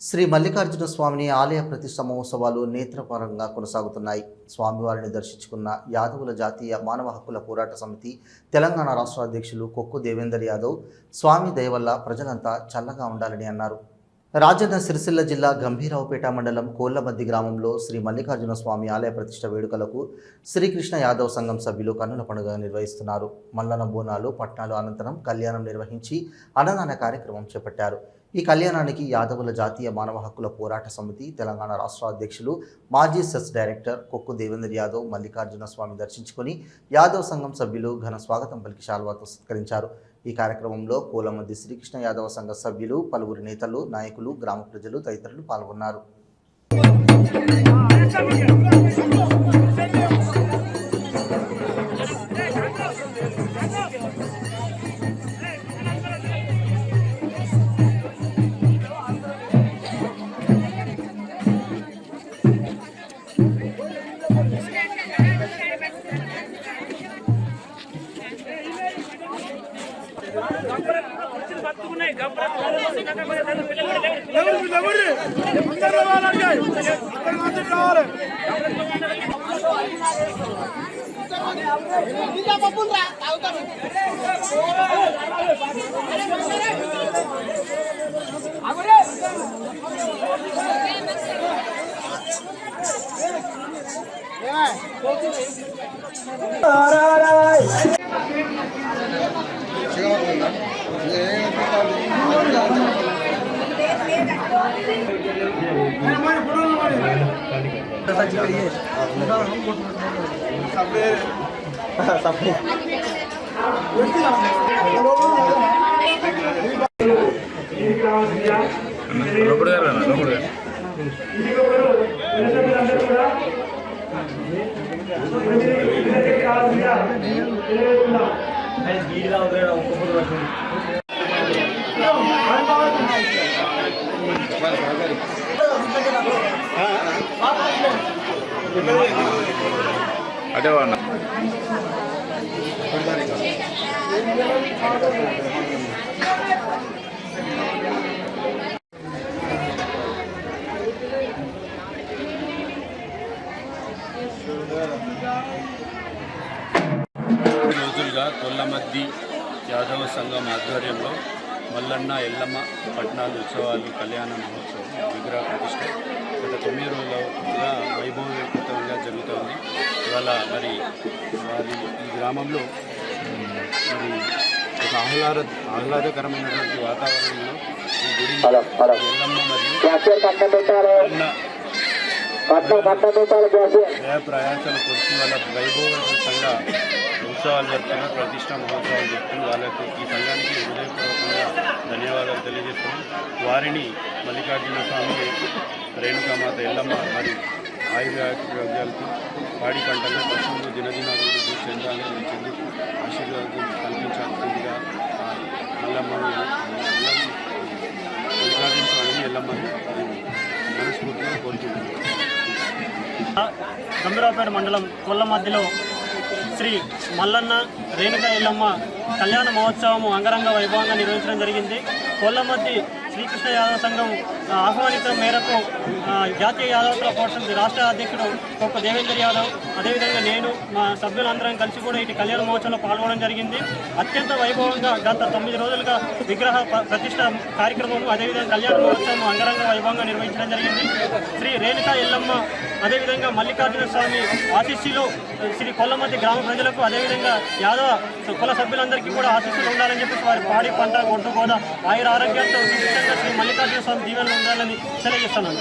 శ్రీ మల్లికార్జున స్వామిని ఆలయ ప్రతిష్ఠ మహోత్సవాలు నేత్రపరంగా కొనసాగుతున్నాయి. స్వామివారిని దర్శించుకున్న యాదవుల జాతీయ మానవ హక్కుల పోరాట సమితి తెలంగాణ రాష్ట్ర అధ్యక్షులు కొక్కు దేవేందర్ యాదవ్ స్వామి దయ వల్ల ప్రజలంతా చల్లగా ఉండాలని అన్నారు. రాజన్న సిరిసిల్ల జిల్లా గంభీరావుపేట మండలం కోళ్లమద్ది గ్రామంలో శ్రీ మల్లికార్జున స్వామి ఆలయ ప్రతిష్ఠ వేడుకలకు శ్రీకృష్ణ యాదవ్ సంఘం సభ్యులు కన్నుల పండుగ నిర్వహిస్తున్నారు. మల్లన బోనాలు పట్నాలు అనంతరం కళ్యాణం నిర్వహించి అన్నదాన కార్యక్రమం చేపట్టారు. ఈ కళ్యాణానికి యాదవుల జాతీయ మానవ హక్కుల పోరాట సమితి తెలంగాణ రాష్ట్ర అధ్యక్షులు మాజీ సెస్ డైరెక్టర్ కొక్కు దేవేందర్ యాదవ్ మల్లికార్జున స్వామి దర్శించుకొని యాదవ్ సంఘం సభ్యులు ఘన స్వాగతం పలికి శాల్వాతో సత్కరించారు. ఈ కార్యక్రమంలో కోలమద్ది శ్రీకృష్ణ యాదవ సంఘ సభ్యులు, పలువురు నేతలు, నాయకులు, గ్రామ ప్రజలు తదితరులు పాల్గొన్నారు. అదే వాడిన రోజులుగా కోళ్లమద్ది యాదవ సంఘం ఆధ్వర్యంలో మల్లన్న ఎల్లమ్మ పట్నాలు ఉత్సవాలు కళ్యాణ మహోత్సవం విగ్రహ ప్రతిష్ట గత 9 రోజులుగా వైభవయుతంగా జరుగుతోంది. ఇవాళ మరి వారి ఈ గ్రామంలో మరి ఒక ఆహ్లాదకరమైనటువంటి వాతావరణంలో ఈ గుడి ఎల్లమ్మ మరియు ప్రయాసాలు కొట్టి వాళ్ళ వైభవయుతంగా ఉత్సవాలు జరుపుతున్నారు, ప్రతిష్ట మహోత్సవాలు జరుపుతున్నారు. వాళ్ళకు ఈ సంఘానికి హృదయపూర్వకంగా ధన్యవాదాలు తెలియజేస్తున్నాం. వారిని మల్లికార్జున స్వామి, రేణుకామాత ఎల్లమ్మ మరి ఆయుర్వేదాలతో పాడి పంటలు పశువులు దినదినాభివృద్ధి చెందాలని చెంది ఆశీర్వాదం కల్పించాల్సిందిగా మల్లికార్జున స్వామిని ఎల్లమ్మని మనస్ఫూర్తిగా కోరుకుంటున్నాం. గంభీరావుపేట మండలం కోళ్లమద్దిలో శ్రీ మల్లన్న రేణుక ఎల్లమ్మ కళ్యాణ మహోత్సవం అంగరంగ వైభవంగా నిర్వహించడం జరిగింది. కోళ్లమద్ది శ్రీకృష్ణ యాదవ సంఘం ఆహ్వానితం మేరకు జాతీయ యాదవ పోరాట రాష్ట్ర అధ్యక్షుడు కొక్కు దేవేందర్ యాదవ్, అదేవిధంగా నేను మా సభ్యులందరం కలిసి కూడా ఇటు కళ్యాణ మహోత్సవంలో పాల్గొనడం జరిగింది. అత్యంత వైభవంగా గత 9 రోజులుగా విగ్రహ ప్రతిష్ట కార్యక్రమము, అదేవిధంగా కళ్యాణ మహోత్సవం అంగరంగ వైభవంగా నిర్వహించడం జరిగింది. శ్రీ రేణుక ఎల్లమ్మ, అదేవిధంగా మల్లికార్జున స్వామి ఆశీస్సులు శ్రీ కోళ్లమద్ది గ్రామ ప్రజలకు, అదేవిధంగా యాదవ కుల సభ్యులందరికీ కూడా ఆశీస్సులు ఉండాలని చెప్పేసి వారి పాడి పంట ఒడ్డు గోద ఆయుర ఆరోగ్యంతో శ్రీ మల్లికార్జున స్వామి దీవెనలు ఉండాలని తెలియజేస్తున్నాను.